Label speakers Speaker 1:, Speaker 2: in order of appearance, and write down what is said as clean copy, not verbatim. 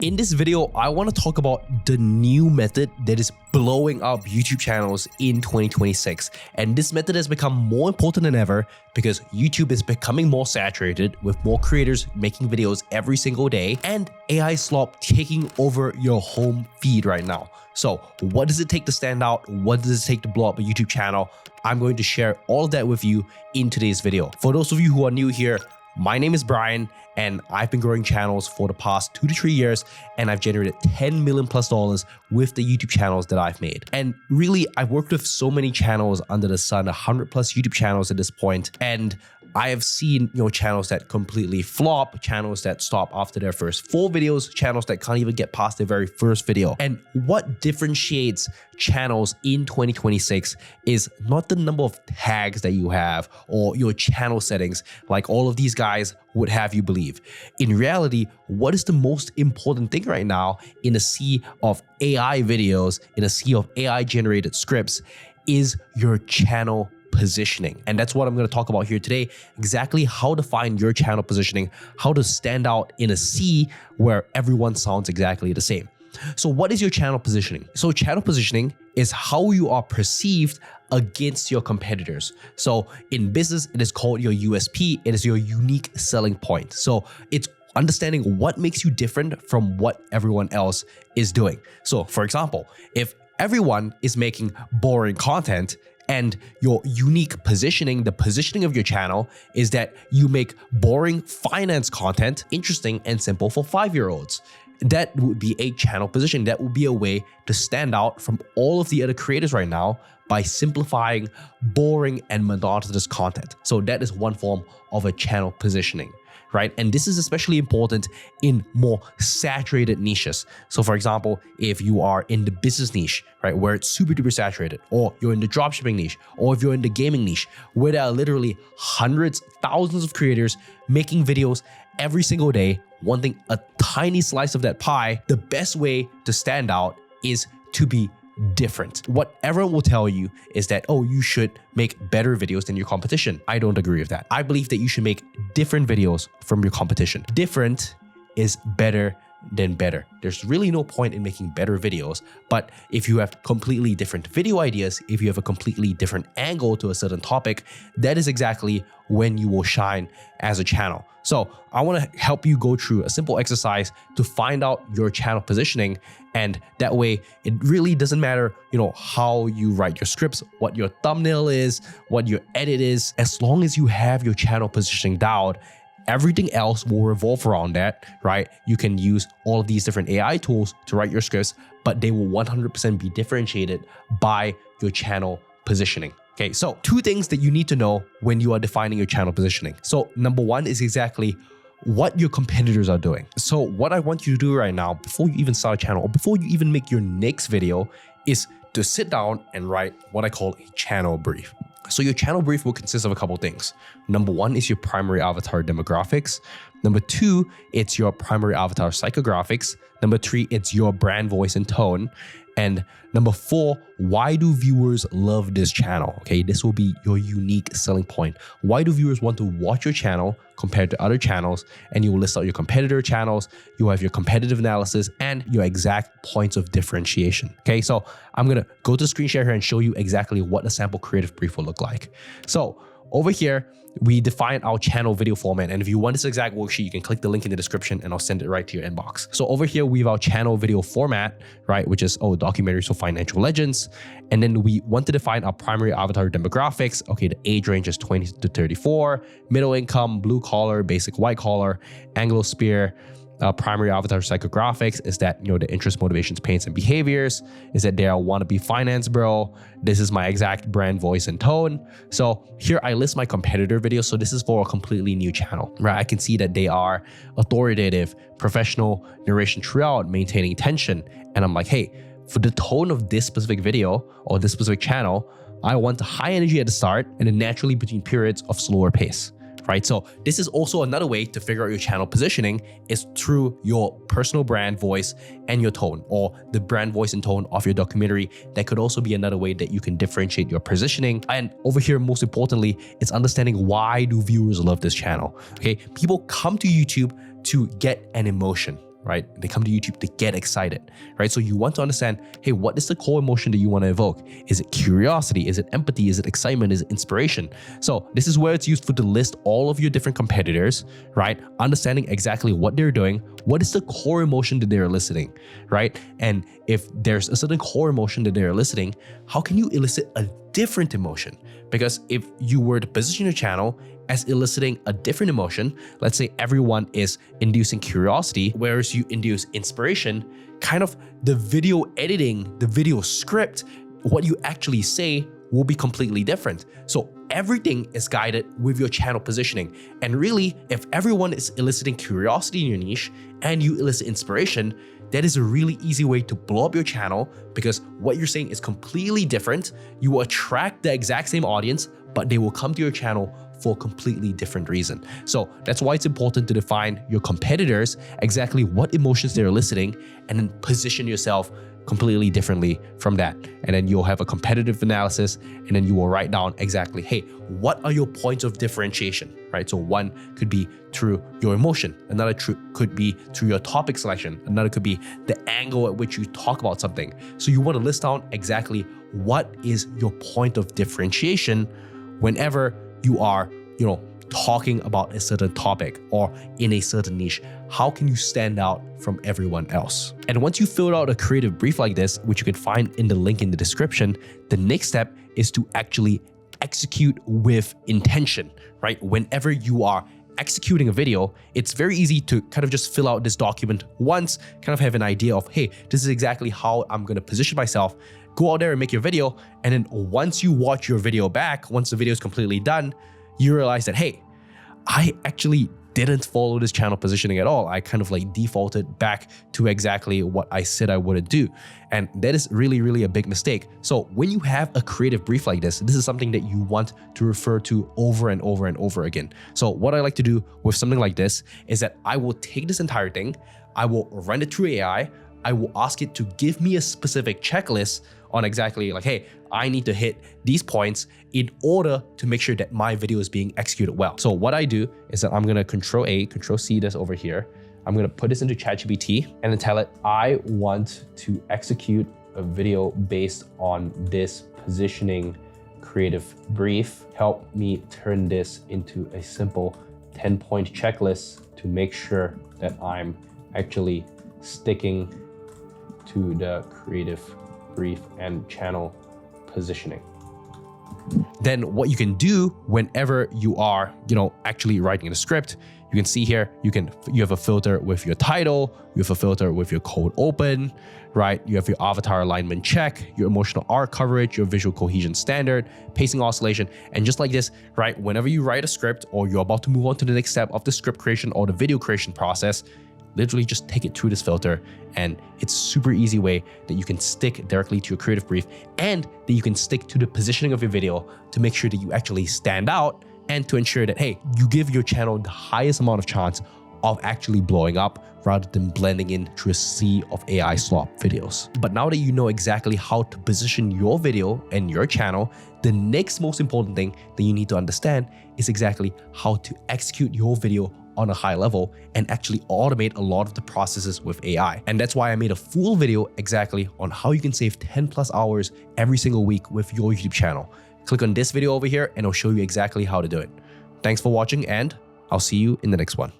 Speaker 1: In this video, I want to talk about the new method that is blowing up YouTube channels in 2026. And this method has become more important than ever because YouTube is becoming more saturated with more creators making videos every single day and AI slop taking over your home feed right now. So what does it take to stand out? What does it take to blow up a YouTube channel? I'm going to share all of that with you in today's video. For those of you who are new here, my name is Brian, and I've been growing channels for the past 2 to 3 years, and I've generated $10 million plus with the YouTube channels that I've made. And really, I've worked with so many channels under the sun, 100 plus YouTube channels at this point, and I have seen, channels that completely flop, channels that stop after their first 4 videos, channels that can't even get past their very first video. And what differentiates channels in 2026 is not the number of tags that you have or your channel settings, like all of these guys would have you believe. In reality, what is the most important thing right now in a sea of AI videos, in a sea of AI generated scripts, is your channel positioning. And that's what I'm going to talk about here today. Exactly how to find your channel positioning, how to stand out in a sea where everyone sounds exactly the same. So what is your channel positioning? So channel positioning is how you are perceived against your competitors. So in business, it is called your USP. It is your unique selling point. So it's understanding what makes you different from what everyone else is doing. So for example, if everyone is making boring content, and your unique positioning, the positioning of your channel is that you make boring finance content interesting and simple for 5-year-olds. That would be a channel position. That would be a way to stand out from all of the other creators right now by simplifying boring and monotonous content. So that is one form of a channel positioning, right? And this is especially important in more saturated niches. So for example, if you are in the business niche, right, where it's super duper saturated, or you're in the dropshipping niche, or if you're in the gaming niche, where there are literally hundreds, thousands of creators making videos every single day, wanting a tiny slice of that pie, the best way to stand out is to be different. What everyone will tell you is that, oh, you should make better videos than your competition. I don't agree with that. I believe that you should make different videos from your competition. Different is better than better. There's really no point in making better videos, but if you have completely different video ideas, if you have a completely different angle to a certain topic, that is exactly when you will shine as a channel. So I want to help you go through a simple exercise to find out your channel positioning. And that way, it really doesn't matter, how you write your scripts, what your thumbnail is, what your edit is. As long as you have your channel positioning down, everything else will revolve around that, right? You can use all of these different AI tools to write your scripts, but they will 100% be differentiated by your channel positioning. Okay, so 2 things that you need to know when you are defining your channel positioning. So number 1 is exactly what your competitors are doing. So what I want you to do right now, before you even start a channel or before you even make your next video, is to sit down and write what I call a channel brief. So your channel brief will consist of a couple things. Number 1 is your primary avatar demographics. Number 2, it's your primary avatar psychographics. Number 3, it's your brand voice and tone. And number 4, why do viewers love this channel? Okay, this will be your unique selling point. Why do viewers want to watch your channel compared to other channels? And you will list out your competitor channels, you have your competitive analysis, and your exact points of differentiation. Okay, so I'm gonna go to the screen share here and show you exactly what a sample creative brief will look like. So over here, we define our channel video format. And if you want this exact worksheet, you can click the link in the description and I'll send it right to your inbox. So over here, we have our channel video format, right? Which is, documentaries for financial legends. And then we want to define our primary avatar demographics. Okay, the age range is 20 to 34, middle income, blue collar, basic white collar, Anglo-Spear. Primary avatar psychographics is that, the interests, motivations, pains, and behaviors, is that they are wannabe finance bro. This is my exact brand voice and tone. So here I list my competitor videos. So this is for a completely new channel, right? I can see that they are authoritative, professional narration throughout, maintaining tension. And I'm like, hey, for the tone of this specific video or this specific channel, I want high energy at the start and then naturally between periods of slower pace. Right? So this is also another way to figure out your channel positioning is through your personal brand voice and your tone, or the brand voice and tone of your documentary. That could also be another way that you can differentiate your positioning. And over here, most importantly, it's understanding why do viewers love this channel. Okay, people come to YouTube to get an emotion. right? They come to YouTube to get excited, right? So you want to understand, hey, what is the core emotion that you want to evoke? Is it curiosity? Is it empathy? Is it excitement? Is it inspiration? So this is where it's useful to list all of your different competitors, right? Understanding exactly what they're doing, what is the core emotion that they're eliciting, right? And if there's a certain core emotion that they're eliciting, how can you elicit a different emotion? Because if you were to position your channel as eliciting a different emotion, let's say everyone is inducing curiosity, whereas you induce inspiration, kind of the video editing, the video script, what you actually say will be completely different. So everything is guided with your channel positioning. And really, if everyone is eliciting curiosity in your niche and you elicit inspiration, that is a really easy way to blow up your channel because what you're saying is completely different. You will attract the exact same audience, but they will come to your channel for a completely different reason. So that's why it's important to define your competitors, exactly what emotions they're eliciting, and then position yourself completely differently from that. And then you'll have a competitive analysis, and then you will write down exactly, hey, what are your points of differentiation, right? So one could be through your emotion, another could be through your topic selection, another could be the angle at which you talk about something. So you want to list down exactly what is your point of differentiation whenever you are, talking about a certain topic or in a certain niche. How can you stand out from everyone else? And once you filled out a creative brief like this, which you can find in the link in the description, the next step is to actually execute with intention, right? Whenever you are executing a video, it's very easy to kind of just fill out this document once, kind of have an idea of, hey, this is exactly how I'm going to position myself. Go out there and make your video. And then once you watch your video back, once the video is completely done, you realize that, hey, I actually didn't follow this channel positioning at all. I kind of like defaulted back to exactly what I said I would do. And that is really, really a big mistake. So when you have a creative brief like this is something that you want to refer to over and over and over again. So what I like to do with something like this is that I will take this entire thing, I will run it through AI, I will ask it to give me a specific checklist on exactly like, hey, I need to hit these points in order to make sure that my video is being executed well. So what I do is that I'm gonna Control A, Control C this over here. I'm gonna put this into ChatGPT and then tell it, I want to execute a video based on this positioning creative brief. Help me turn this into a simple 10-point checklist to make sure that I'm actually sticking to the creative brief and channel positioning. Then what you can do whenever you are, actually writing the script, you can see here, you have a filter with your title, you have a filter with your cold open, right? You have your avatar alignment check, your emotional arc coverage, your visual cohesion standard, pacing oscillation, and just like this, right? Whenever you write a script or you're about to move on to the next step of the script creation or the video creation process, literally just take it through this filter, and it's super easy way that you can stick directly to your creative brief and that you can stick to the positioning of your video to make sure that you actually stand out and to ensure that, hey, you give your channel the highest amount of chance of actually blowing up rather than blending in through a sea of AI slop videos. But now that you know exactly how to position your video and your channel, the next most important thing that you need to understand is exactly how to execute your video on a high level and actually automate a lot of the processes with AI. And that's why I made a full video exactly on how you can save 10+ hours every single week with your YouTube channel. Click on this video over here and it'll show you exactly how to do it. Thanks for watching, and I'll see you in the next one.